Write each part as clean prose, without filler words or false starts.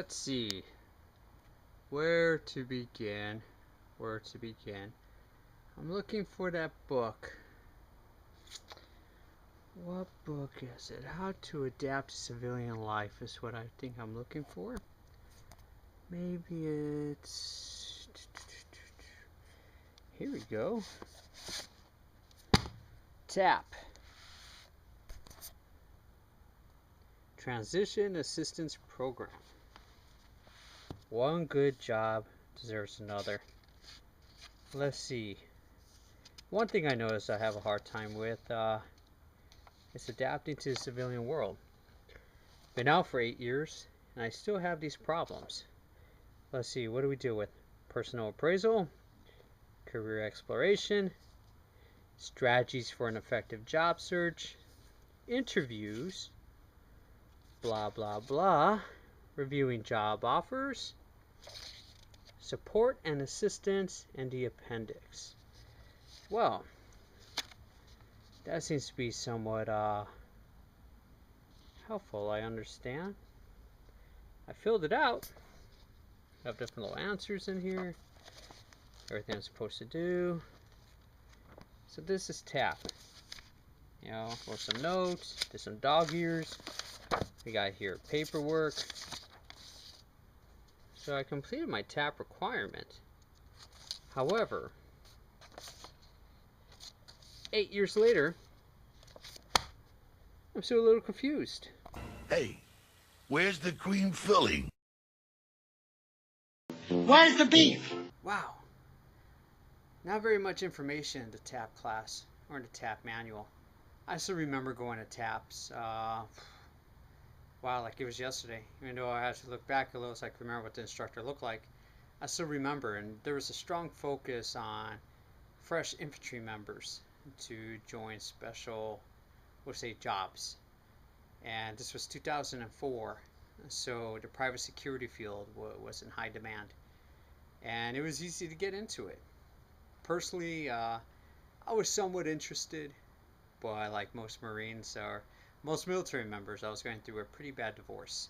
let's see. Where to begin? Where to begin? I'm looking for that book. What book is it? How to Adapt to Civilian Life is what I think I'm looking for. Maybe it's... Here we go. TAP. Transition Assistance Program. One good job deserves another. Let's see. One thing I noticed I have a hard time with is adapting to the civilian world. Been out for 8 years and I still have these problems. Let's see, what do we deal with? Personal appraisal, career exploration, strategies for an effective job search, interviews, blah blah blah, reviewing job offers, support and assistance, and the appendix. Well, that seems to be somewhat helpful, I understand. I filled it out. I have different little answers in here. Everything I'm supposed to do. So this is TAP. You know, wrote some notes, did some dog ears. We got here paperwork. So I completed my TAP requirement. However, 8 years later, I'm still a little confused. Hey, where's the cream filling? Where's the beef? Wow. Not very much information in the TAP class or in the TAP manual. I still remember going to TAPs. Wow, like it was yesterday. Even though I had to look back a little so I could remember what the instructor looked like, I still remember. And there was a strong focus on fresh infantry members to join special, we'll say, jobs. And this was 2004, so the private security field was in high demand. And it was easy to get into it. Personally, I was somewhat interested, but like most Marines or most military members, I was going through a pretty bad divorce.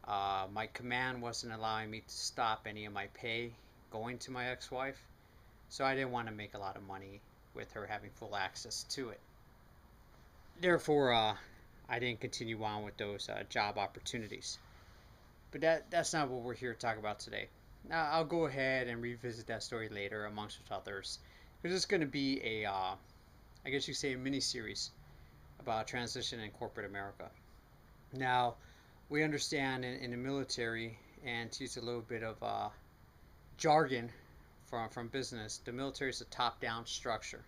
My command wasn't allowing me to stop any of my pay going to my ex-wife, so I didn't want to make a lot of money with her having full access to it. Therefore, I didn't continue on with those job opportunities. But that's not what we're here to talk about today. Now, I'll go ahead and revisit that story later amongst others, because it's going to be a, I guess you could say, a mini-series about transition in corporate America. Now, we understand in the military, and to use a little bit of jargon from business, the military is a top-down structure.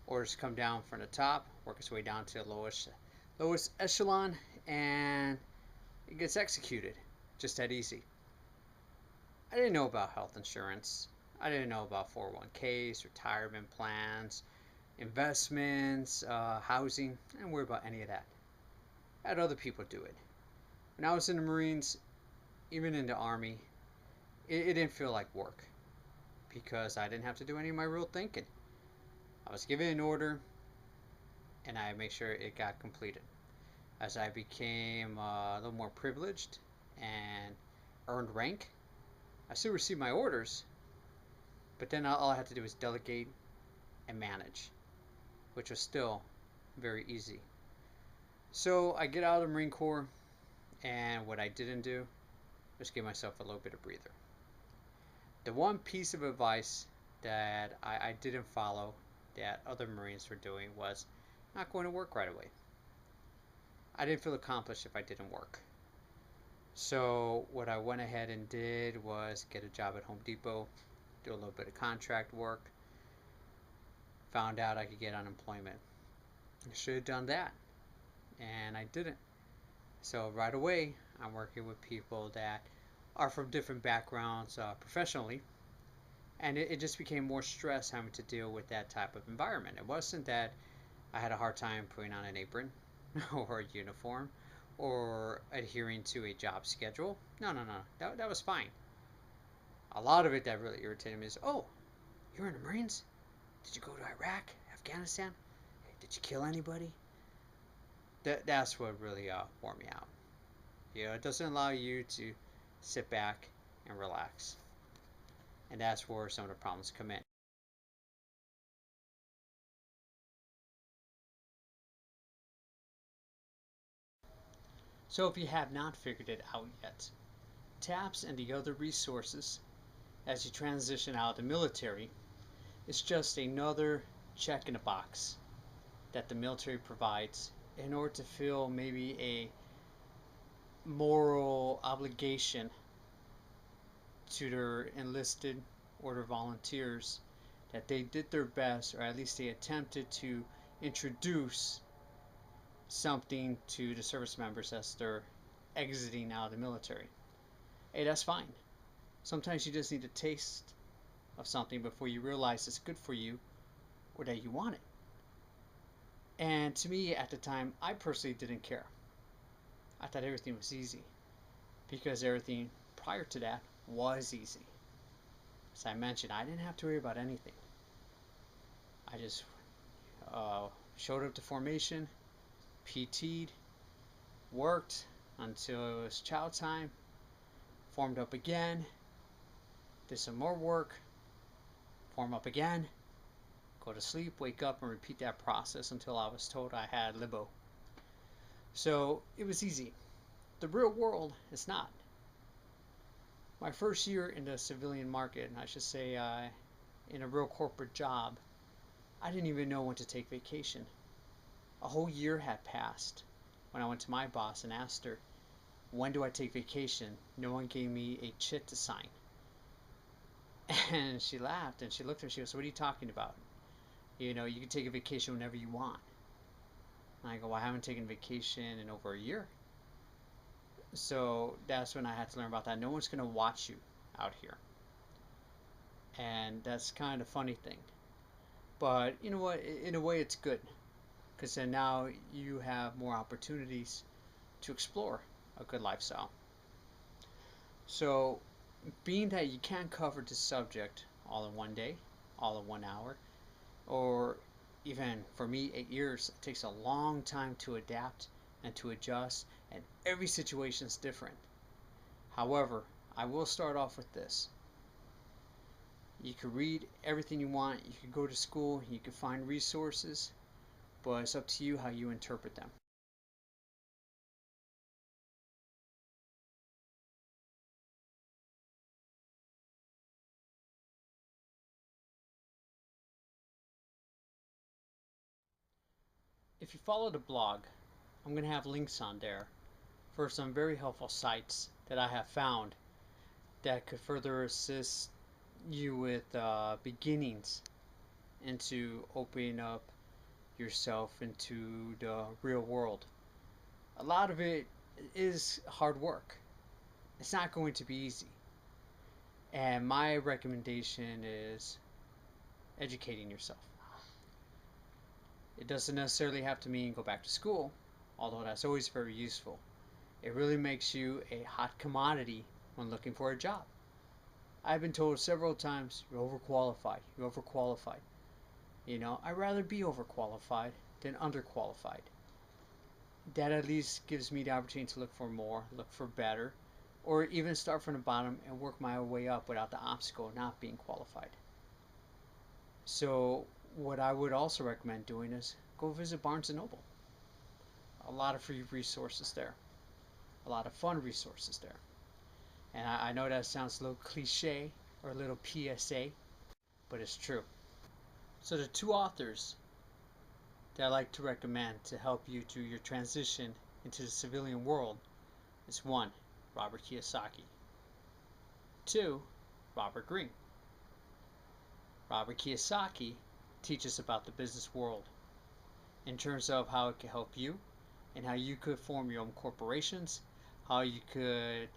Orders come down from the top, work its way down to the lowest echelon, and it gets executed. Just that easy. I didn't know about health insurance. I didn't know about 401ks, retirement plans, investments, housing. I didn't worry about any of that. I had other people do it. When I was in the Marines, even in the Army, it didn't feel like work because I didn't have to do any of my real thinking. I was given an order and I made sure it got completed. As I became a little more privileged and earned rank, I still received my orders, but then all I had to do was delegate and manage, which was still very easy. So I get out of the Marine Corps, and what I didn't do was give myself a little bit of breather. The one piece of advice that I didn't follow that other Marines were doing was not going to work right away. I didn't feel accomplished if I didn't work. So what I went ahead and did was get a job at Home Depot, do a little bit of contract work, found out I could get unemployment. I should have done that, and I didn't. So right away, I'm working with people that are from different backgrounds professionally, and it just became more stress having to deal with that type of environment. It wasn't that I had a hard time putting on an apron or a uniform or adhering to a job schedule. No. That was fine. A lot of it that really irritated me is, oh, you're in the Marines? Did you go to Iraq, Afghanistan? Did you kill anybody? That's what really wore me out. You know, it doesn't allow you to sit back, and relax. And that's where some of the problems come in. So if you have not figured it out yet, TAPS and the other resources as you transition out of the military is just another check in a box that the military provides in order to feel maybe a moral obligation to their enlisted or their volunteers that they did their best, or at least they attempted to introduce something to the service members as they're exiting out of the military. Hey, that's fine. Sometimes you just need a taste of something before you realize it's good for you or that you want it. And to me, at the time, I personally didn't care. I thought everything was easy because everything prior to that was easy. As I mentioned, I didn't have to worry about anything. I just showed up to formation, PT'd, worked until it was chow time, formed up again, did some more work, form up again, go to sleep, wake up, and repeat that process until I was told I had libo. So it was easy. The real world is not. My first year in the civilian market, I should say in a real corporate job, I didn't even know when to take vacation. A whole year had passed when I went to my boss and asked her, when do I take vacation? No one gave me a chit to sign. And she laughed and she looked at me, she goes, what are you talking about? You know, you can take a vacation whenever you want. And I go, well, I haven't taken vacation in over a year. So that's when I had to learn about that. No one's going to watch you out here. And that's kind of a funny thing. But you know what? In a way, it's good. Because then now you have more opportunities to explore a good lifestyle. So, being that you can't cover this subject all in one day, all in 1 hour, or even for me, 8 years, it takes a long time to adapt and to adjust, and every situation is different. However, I will start off with this. You can read everything you want, you can go to school, you can find resources, but it's up to you how you interpret them. If you follow the blog, I'm going to have links on there for some very helpful sites that I have found that could further assist you with beginnings into opening up yourself into the real world. A lot of it is hard work. It's not going to be easy. And my recommendation is educating yourself. It doesn't necessarily have to mean go back to school, although that's always very useful. It really makes you a hot commodity when looking for a job. I've been told several times, you're overqualified, you're overqualified. You know, I'd rather be overqualified than underqualified. That at least gives me the opportunity to look for more, look for better, or even start from the bottom and work my way up without the obstacle of not being qualified. So what I would also recommend doing is go visit Barnes & Noble. A lot of free resources there. A lot of fun resources there. And I know that sounds a little cliche or a little PSA, but it's true. So the two authors that I like to recommend to help you through your transition into the civilian world is 1. Robert Kiyosaki. 2. Robert Greene. Robert Kiyosaki teaches about the business world in terms of how it can help you and how you could form your own corporations, how you could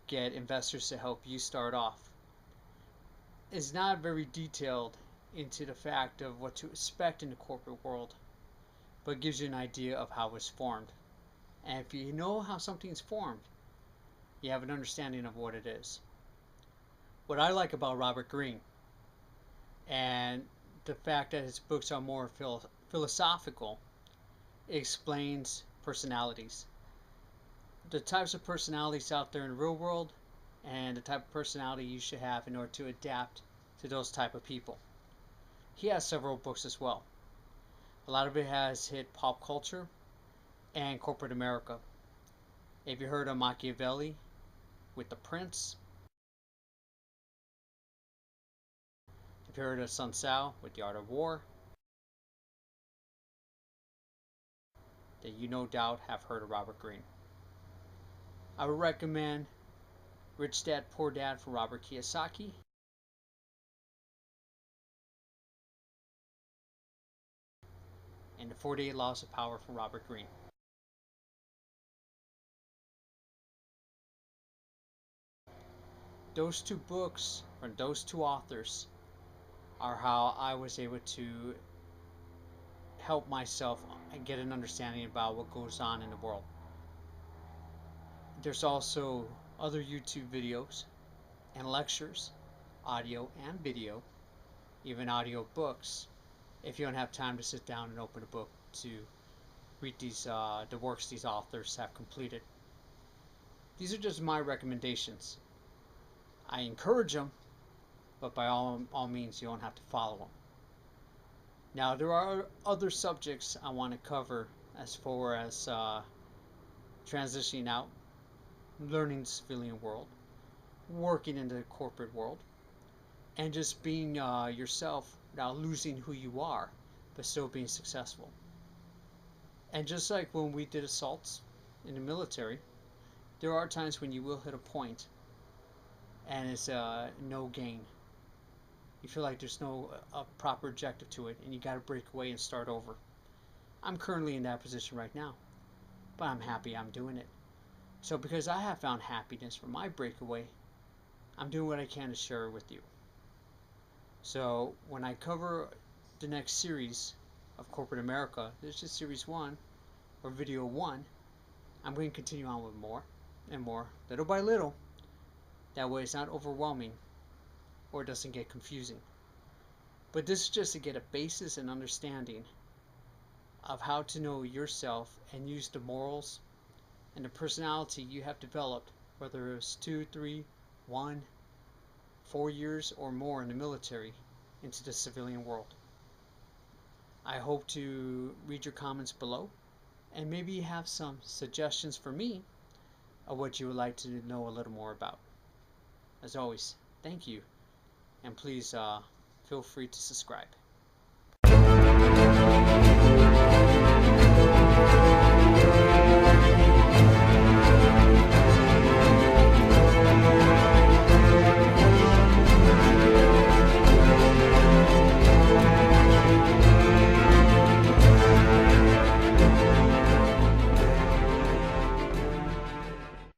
get investors to help you start off. It's not very detailed into the fact of what to expect in the corporate world, but gives you an idea of how it's formed. And if you know how something's formed, you have an understanding of what it is. What I like about Robert Greene, and the fact that his books are more philosophical, explains personalities. The types of personalities out there in the real world and the type of personality you should have in order to adapt to those type of people. He has several books as well. A lot of it has hit pop culture and corporate America. If you heard of Machiavelli with The Prince, if you heard of Sun Tzu with The Art of War, then you no doubt have heard of Robert Greene. I would recommend Rich Dad Poor Dad for Robert Kiyosaki, and The 48 Laws of Power for Robert Greene. Those two books from those two authors are how I was able to help myself and get an understanding about what goes on in the world. There's also other YouTube videos and lectures, audio and video, even audio books, if you don't have time to sit down and open a book to read the works these authors have completed. These are just my recommendations. I encourage them, but by all means, you don't have to follow them. Now, there are other subjects I want to cover as far as transitioning out, learning the civilian world, working in the corporate world, and just being yourself without losing who you are, but still being successful. And just like when we did assaults in the military, there are times when you will hit a point and it's no gain. You feel like there's no proper objective to it, and you got to break away and start over. I'm currently in that position right now, but I'm happy I'm doing it. So because I have found happiness from my breakaway, I'm doing what I can to share it with you. So when I cover the next series of Corporate America, this is just series 1 or video 1. I'm going to continue on with more and more, little by little. That way it's not overwhelming or it doesn't get confusing. But this is just to get a basis and understanding of how to know yourself and use the morals and the personality you have developed, whether it's 2, 3, 1, 4 years or more in the military, into the civilian world. I hope to read your comments below and maybe have some suggestions for me of what you would like to know a little more about. As always, thank you, and please feel free to subscribe.